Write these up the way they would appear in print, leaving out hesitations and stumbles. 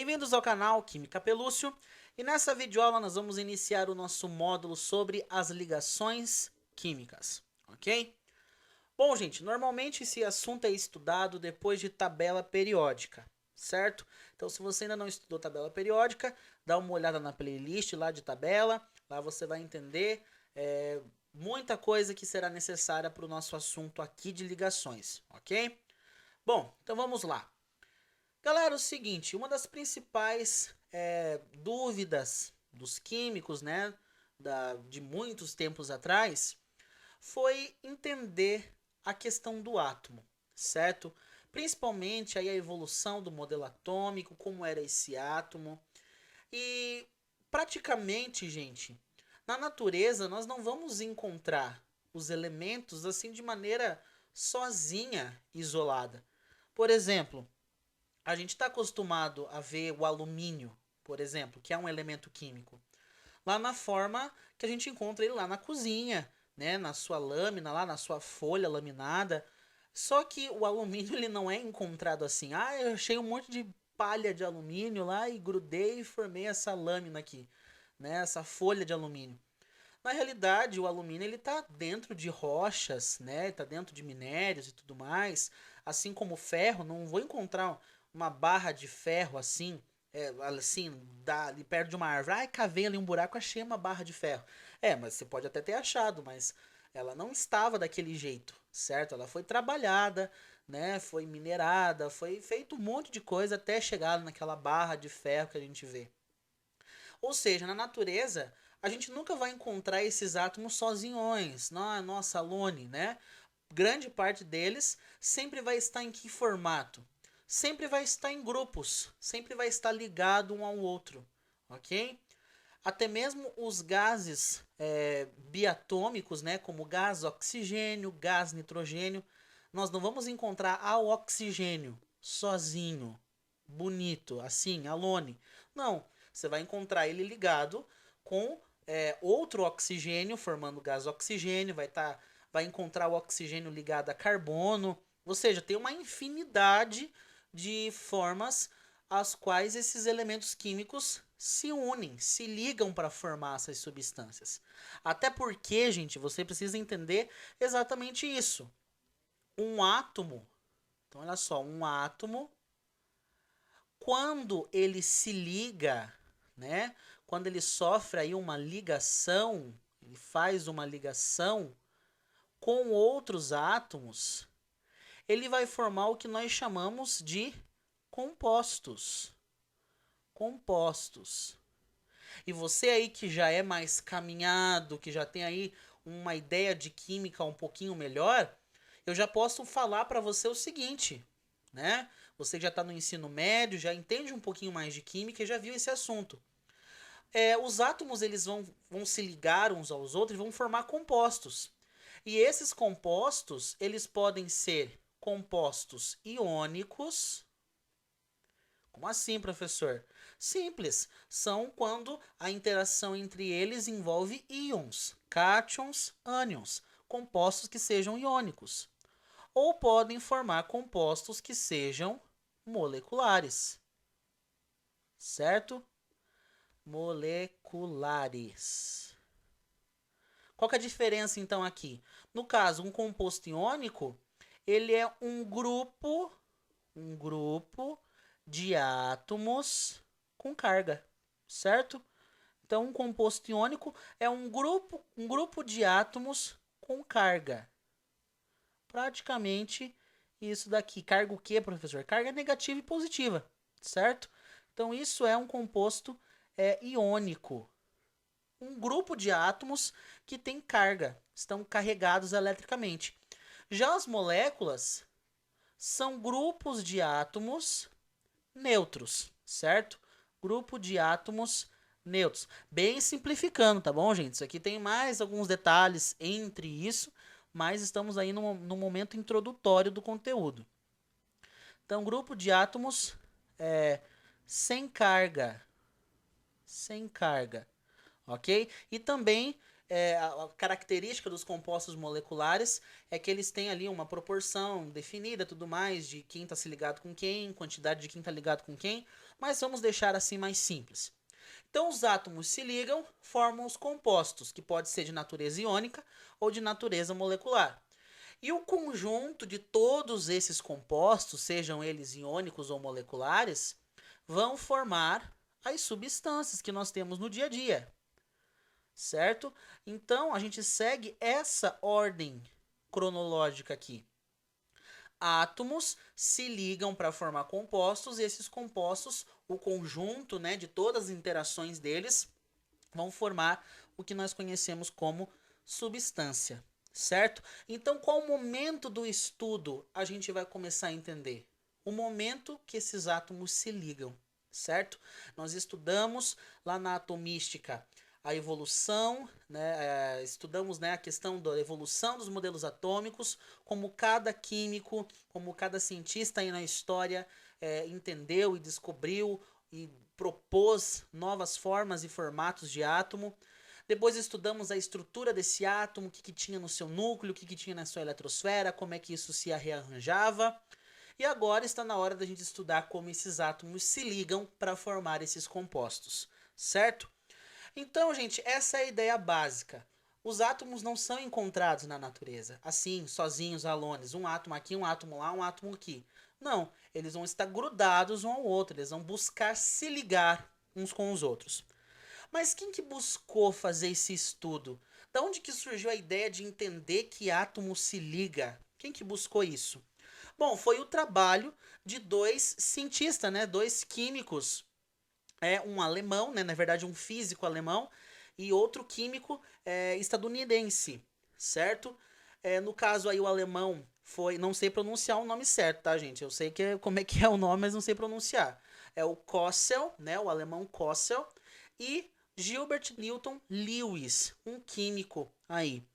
Bem-vindos ao canal Química Pelúcio, e nessa videoaula nós vamos iniciar o nosso módulo sobre as ligações químicas, ok? Bom, gente, normalmente esse assunto é estudado depois de tabela periódica, certo? Então, se você ainda não estudou tabela periódica, dá uma olhada na playlist lá de tabela, lá você vai entender muita coisa que será necessária para o nosso assunto aqui de ligações, ok? Bom, então vamos lá. Galera, é o seguinte, uma das principais dúvidas dos químicos, né, de muitos tempos atrás, foi entender a questão do átomo, certo? Principalmente aí a evolução do modelo atômico, como era esse átomo. E praticamente, gente, na natureza nós não vamos encontrar os elementos assim de maneira sozinha, isolada. Por exemplo, a gente está acostumado a ver o alumínio, por exemplo, que é um elemento químico, lá na forma que a gente encontra ele lá na cozinha, né, na sua lâmina, lá na sua folha laminada. Só que o alumínio ele não é encontrado assim. Ah, eu achei um monte de palha de alumínio lá e grudei e formei essa lâmina aqui, né, essa folha de alumínio. Na realidade, o alumínio ele está dentro de rochas, né? Está dentro de minérios e tudo mais. Assim como o ferro, não vou encontrar uma barra de ferro assim, assim, ali perto de uma árvore. Ai, cavei ali um buraco, achei uma barra de ferro. Mas você pode até ter achado, mas ela não estava daquele jeito, certo? Ela foi trabalhada, né? Foi minerada, foi feito um monte de coisa até chegar naquela barra de ferro que a gente vê. Ou seja, na natureza, a gente nunca vai encontrar esses átomos sozinhos. Nossa, alone, né? Grande parte deles sempre vai estar em que formato? Sempre vai estar em grupos, sempre vai estar ligado um ao outro, ok? Até mesmo os gases biatômicos, né, como gás oxigênio, gás nitrogênio, nós não vamos encontrar o oxigênio sozinho, bonito, assim, alone. Não, você vai encontrar ele ligado com outro oxigênio, formando gás oxigênio, vai encontrar o oxigênio ligado a carbono, ou seja, tem uma infinidade de formas as quais esses elementos químicos se unem, se ligam para formar essas substâncias. Até porque, gente, você precisa entender exatamente isso. Um átomo, então olha só, um átomo, quando ele se liga, né? Quando ele sofre aí uma ligação, ele faz uma ligação com outros átomos, ele vai formar o que nós chamamos de compostos. Compostos. E você aí que já é mais caminhado, que já tem aí uma ideia de química um pouquinho melhor, eu já posso falar para você o seguinte, né? Você já está no ensino médio, já entende um pouquinho mais de química e já viu esse assunto. Os átomos eles vão se ligar uns aos outros e vão formar compostos. E esses compostos eles podem ser compostos iônicos. Como assim, professor? Simples. São quando a interação entre eles envolve íons, cátions, ânions, compostos que sejam iônicos. Ou podem formar compostos que sejam moleculares. Certo? Moleculares. Qual que é a diferença então aqui? No caso, um composto iônico, ele é um grupo de átomos com carga, certo? Então, um composto iônico é um grupo de átomos com carga. Praticamente isso daqui. Carga o quê, professor? Carga negativa e positiva, certo? Então, isso é um composto iônico. Um grupo de átomos que tem carga, estão carregados eletricamente. Já as moléculas são grupos de átomos neutros, certo? Grupo de átomos neutros. Bem simplificando, tá bom, gente? Isso aqui tem mais alguns detalhes entre isso, mas estamos aí no momento introdutório do conteúdo. Então, grupo de átomos sem carga. Sem carga, ok? E também a característica dos compostos moleculares é que eles têm ali uma proporção definida, tudo mais, de quem está se ligado com quem, quantidade de quem está ligado com quem, mas vamos deixar assim mais simples. Então os átomos se ligam, formam os compostos, que pode ser de natureza iônica ou de natureza molecular. E o conjunto de todos esses compostos, sejam eles iônicos ou moleculares, vão formar as substâncias que nós temos no dia a dia, certo? Então a gente segue essa ordem cronológica aqui. Átomos se ligam para formar compostos e esses compostos, o conjunto, né, de todas as interações deles, vão formar o que nós conhecemos como substância, certo? Então, qual o momento do estudo a gente vai começar a entender? O momento que esses átomos se ligam, certo? Nós estudamos lá na atomística a evolução, né, estudamos, né, a questão da evolução dos modelos atômicos, como cada químico, como cada cientista aí na história entendeu e descobriu e propôs novas formas e formatos de átomo. Depois estudamos a estrutura desse átomo, o que tinha no seu núcleo, o que tinha na sua eletrosfera, como é que isso se rearranjava. E agora está na hora da gente estudar como esses átomos se ligam para formar esses compostos, certo? Então, gente, essa é a ideia básica. Os átomos não são encontrados na natureza, assim, sozinhos, alones, um átomo aqui, um átomo lá, um átomo aqui. Não, eles vão estar grudados um ao outro, eles vão buscar se ligar uns com os outros. Mas quem que buscou fazer esse estudo? Da onde que surgiu a ideia de entender que átomo se liga? Quem que buscou isso? Bom, foi o trabalho de dois cientistas, né, dois químicos, um alemão, né, na verdade um físico alemão, e outro químico estadunidense, certo? No caso aí o alemão foi, não sei pronunciar o nome certo, tá, gente? Eu sei como é que é o nome, mas não sei pronunciar. É o Kossel, né, o alemão Kossel, e Gilbert Newton Lewis, um químico aí.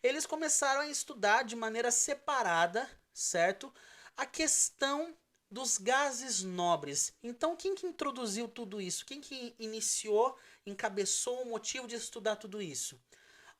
Eles começaram a estudar de maneira separada, certo? A questão dos gases nobres. Então, quem que introduziu tudo isso? Quem que iniciou, encabeçou o motivo de estudar tudo isso?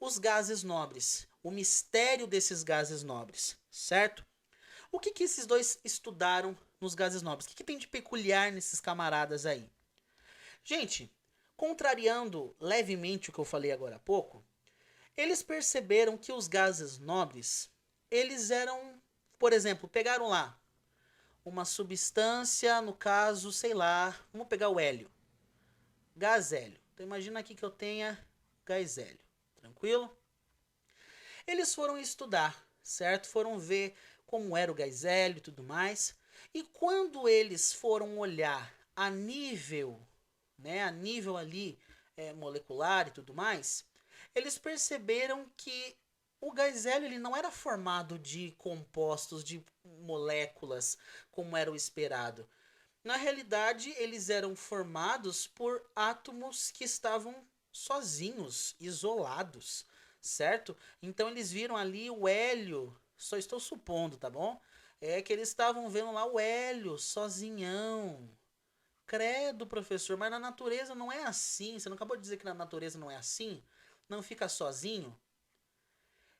Os gases nobres. O mistério desses gases nobres, certo? O que esses dois estudaram nos gases nobres? O que tem de peculiar nesses camaradas aí? Gente, contrariando levemente o que eu falei agora há pouco, eles perceberam que os gases nobres, eles eram, por exemplo, pegaram lá uma substância, no caso, sei lá, vamos pegar o hélio, gás hélio. Então imagina aqui que eu tenha gás hélio, tranquilo? Eles foram estudar, certo? Foram ver como era o gás hélio e tudo mais. E quando eles foram olhar a nível, né, a nível ali molecular e tudo mais, eles perceberam que o gás hélio ele não era formado de compostos, de moléculas, como era o esperado. Na realidade, eles eram formados por átomos que estavam sozinhos, isolados, certo? Então eles viram ali o hélio, só estou supondo, tá bom? É que eles estavam vendo lá o hélio sozinhão. Credo, professor, mas na natureza não é assim. Você não acabou de dizer que na natureza não é assim? Não fica sozinho?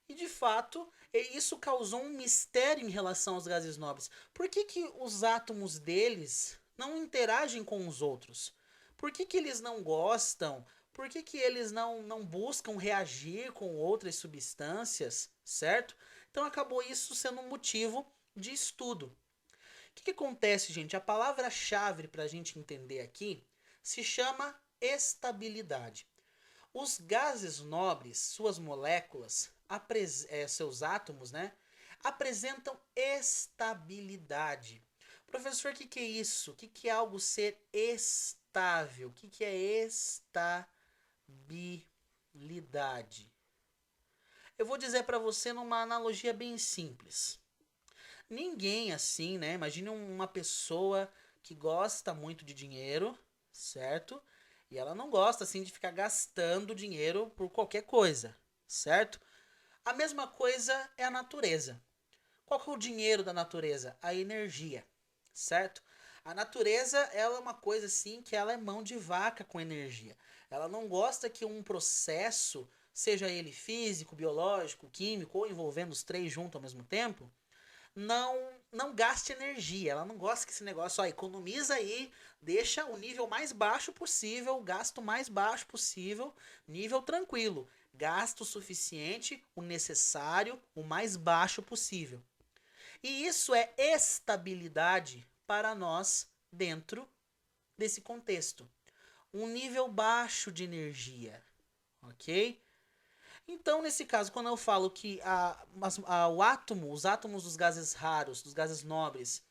E de fato, isso causou um mistério em relação aos gases nobres. Por que os átomos deles não interagem com os outros? Por que eles não gostam? Por que eles não buscam reagir com outras substâncias? Certo? Então acabou isso sendo um motivo de estudo. O que acontece, gente? A palavra-chave para a gente entender aqui se chama estabilidade. Os gases nobres, suas moléculas, seus átomos, né, apresentam estabilidade. Professor, o que é isso? O que é algo ser estável? O que é estabilidade? Eu vou dizer para você numa analogia bem simples. Ninguém assim, né? Imagine uma pessoa que gosta muito de dinheiro, certo? E ela não gosta assim de ficar gastando dinheiro por qualquer coisa, certo? A mesma coisa é a natureza. Qual que é o dinheiro da natureza? A energia, certo? A natureza, ela é uma coisa assim que ela é mão de vaca com energia. Ela não gosta que um processo seja ele físico, biológico, químico ou envolvendo os três juntos ao mesmo tempo, não gaste energia. Ela não gosta que esse negócio, ó, economiza aí, deixa o nível mais baixo possível, o gasto mais baixo possível, nível tranquilo. Gasto o suficiente, o necessário, o mais baixo possível. E isso é estabilidade para nós dentro desse contexto. Um nível baixo de energia, ok? Então, nesse caso, quando eu falo que os átomos dos gases raros, dos gases nobres,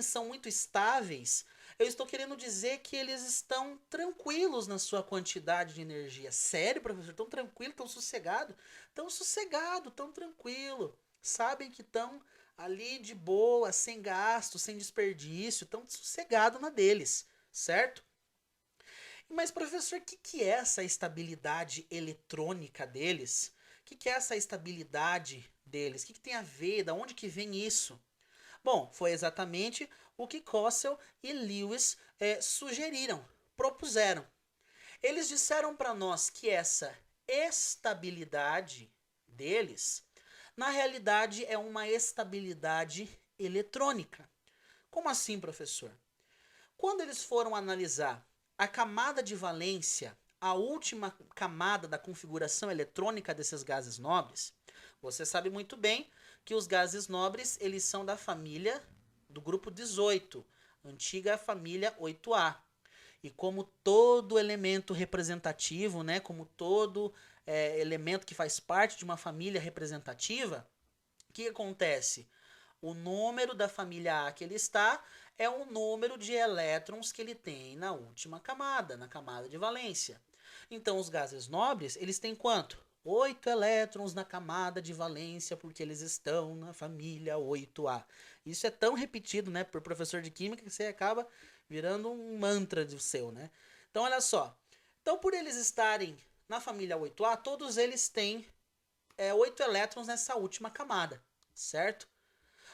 são muito estáveis, eu estou querendo dizer que eles estão tranquilos na sua quantidade de energia. Sério, professor? Tão tranquilo, tão sossegado? Tão sossegado, tão tranquilo. Sabem que estão ali de boa, sem gasto, sem desperdício, tão sossegado na deles, certo? Mas, professor, o que é essa estabilidade eletrônica deles? O que é essa estabilidade deles? O que tem a ver? Da onde que vem isso? Bom, foi exatamente o que Cossel e Lewis sugeriram, propuseram. Eles disseram para nós que essa estabilidade deles, na realidade, é uma estabilidade eletrônica. Como assim, professor? Quando eles foram analisar a camada de valência, a última camada da configuração eletrônica desses gases nobres, você sabe muito bem que os gases nobres, eles são da família do grupo 18, antiga família 8A. E como todo elemento representativo, né, como todo elemento que faz parte de uma família representativa, o que acontece? O número da família A que ele está é o número de elétrons que ele tem na última camada, na camada de valência. Então, os gases nobres, eles têm quanto? 8 elétrons na camada de valência, porque eles estão na família 8A. Isso é tão repetido, né, por professor de química, que você acaba virando um mantra de seu, né? Então, olha só. Então, por eles estarem na família 8A, todos eles têm 8 elétrons nessa última camada, certo?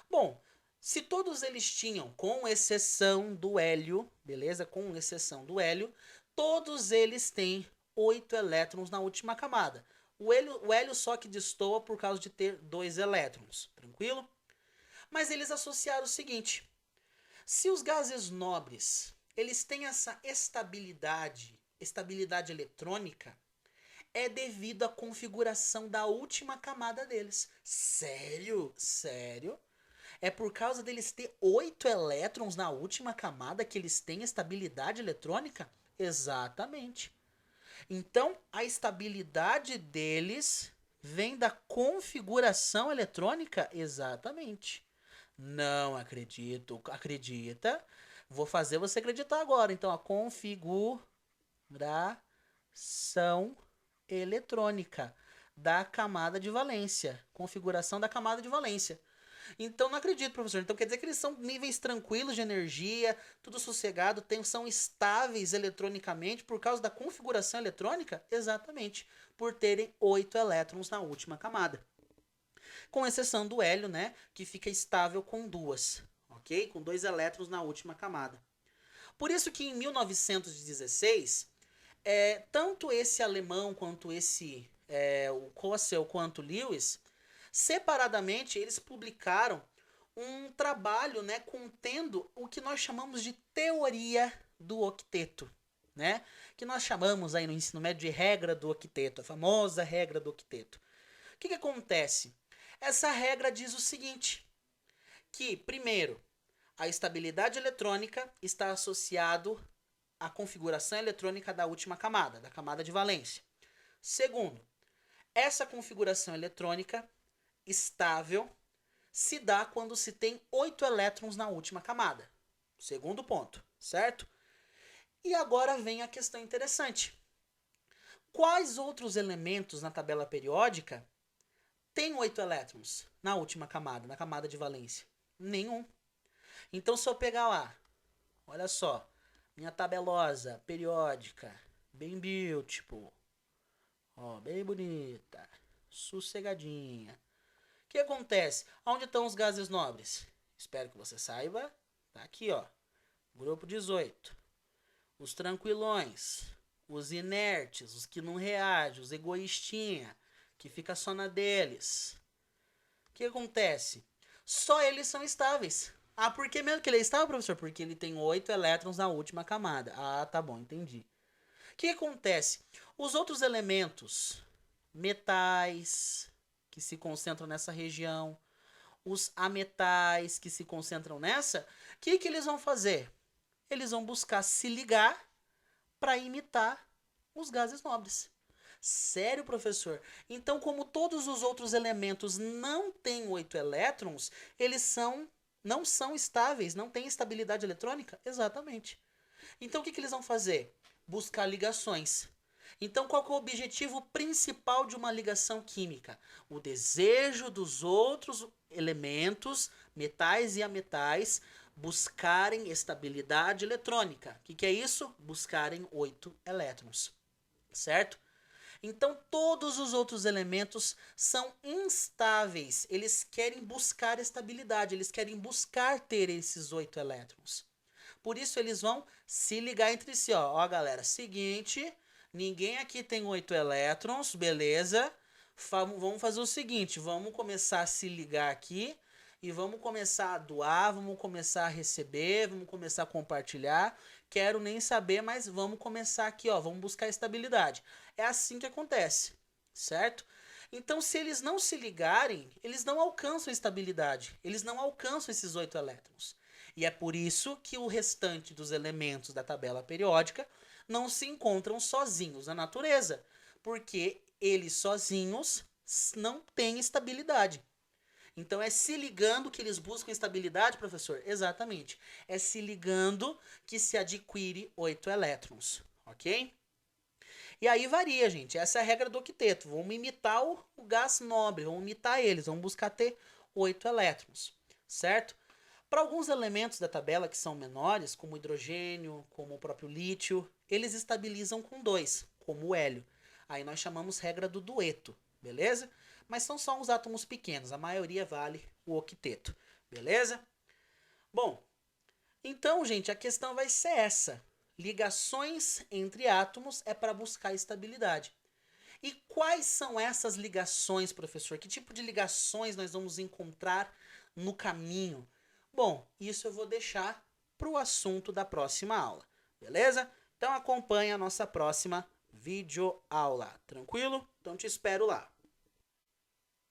Bom, se todos eles tinham, com exceção do hélio, beleza? Com exceção do hélio, todos eles têm 8 elétrons na última camada. O hélio só que destoa por causa de ter 2 elétrons, tranquilo? Mas eles associaram o seguinte: se os gases nobres, eles têm essa estabilidade eletrônica, é devido à configuração da última camada deles. Sério? Sério? É por causa deles ter 8 elétrons na última camada que eles têm estabilidade eletrônica? Exatamente. Então, a estabilidade deles vem da configuração eletrônica? Exatamente. Não acredito. Acredita? Vou fazer você acreditar agora. Então, a configuração eletrônica da camada de valência. Configuração da camada de valência. Então não acredito, professor. Então quer dizer que eles são níveis tranquilos de energia, tudo sossegado, são estáveis eletronicamente por causa da configuração eletrônica? Exatamente, por terem 8 elétrons na última camada. Com exceção do hélio, né, que fica estável com 2, ok? Com 2 elétrons na última camada. Por isso que em 1916, tanto esse alemão quanto o Cossel quanto Lewis, separadamente, eles publicaram um trabalho, né, contendo o que nós chamamos de teoria do octeto, né? Que nós chamamos aí no ensino médio de regra do octeto, a famosa regra do octeto. O que acontece? Essa regra diz o seguinte, que, primeiro, a estabilidade eletrônica está associado à configuração eletrônica da última camada, da camada de valência. Segundo, essa configuração eletrônica estável se dá quando se tem 8 elétrons na última camada. Segundo ponto, certo? E agora vem a questão interessante. Quais outros elementos na tabela periódica têm 8 elétrons na última camada, na camada de valência? Nenhum. Então, se eu pegar lá, olha só, minha tabelosa periódica, bem beautiful, ó, bem bonita, sossegadinha. O que acontece? Onde estão os gases nobres? Espero que você saiba. Tá aqui, ó. Grupo 18. Os tranquilões. os inertes, os que não reagem, os egoístinha, que fica só na deles. O que acontece? Só eles são estáveis. Ah, por que mesmo que ele é estável, professor? Porque ele tem 8 elétrons na última camada. Ah, tá bom, entendi. O que acontece? Os outros elementos, metais, que se concentram nessa região, os ametais, que se concentram nessa, o que eles vão fazer? Eles vão buscar se ligar para imitar os gases nobres. Sério, professor? Então, como todos os outros elementos não têm 8 elétrons, eles não são estáveis, não têm estabilidade eletrônica? Exatamente. Então, o que eles vão fazer? Buscar ligações. Então, qual que é o objetivo principal de uma ligação química? O desejo dos outros elementos, metais e ametais, buscarem estabilidade eletrônica. O que é isso? Buscarem 8 elétrons. Certo? Então, todos os outros elementos são instáveis. Eles querem buscar estabilidade, eles querem buscar ter esses 8 elétrons. Por isso, eles vão se ligar entre si. Ó, galera, seguinte, ninguém aqui tem 8 elétrons, beleza? Vamos fazer o seguinte, vamos começar a se ligar aqui e vamos começar a doar, vamos começar a receber, vamos começar a compartilhar. Quero nem saber, mas vamos começar aqui, ó, vamos buscar estabilidade. É assim que acontece, certo? Então, se eles não se ligarem, eles não alcançam estabilidade, eles não alcançam esses 8 elétrons. E é por isso que o restante dos elementos da tabela periódica não se encontram sozinhos na natureza, porque eles sozinhos não têm estabilidade. Então é se ligando que eles buscam estabilidade, professor? Exatamente. É se ligando que se adquire 8 elétrons, ok? E aí varia, gente. Essa é a regra do octeto. Vamos imitar o gás nobre, vamos imitar eles, vamos buscar ter 8 elétrons, certo? Para alguns elementos da tabela que são menores, como o hidrogênio, como o próprio lítio, eles estabilizam com 2, como o hélio. Aí nós chamamos regra do dueto, beleza? Mas são só uns átomos pequenos, a maioria vale o octeto, beleza? Bom, então, gente, a questão vai ser essa. Ligações entre átomos é para buscar estabilidade. E quais são essas ligações, professor? Que tipo de ligações nós vamos encontrar no caminho? Bom, isso eu vou deixar para o assunto da próxima aula, beleza? Então acompanhe a nossa próxima videoaula, tranquilo? Então te espero lá.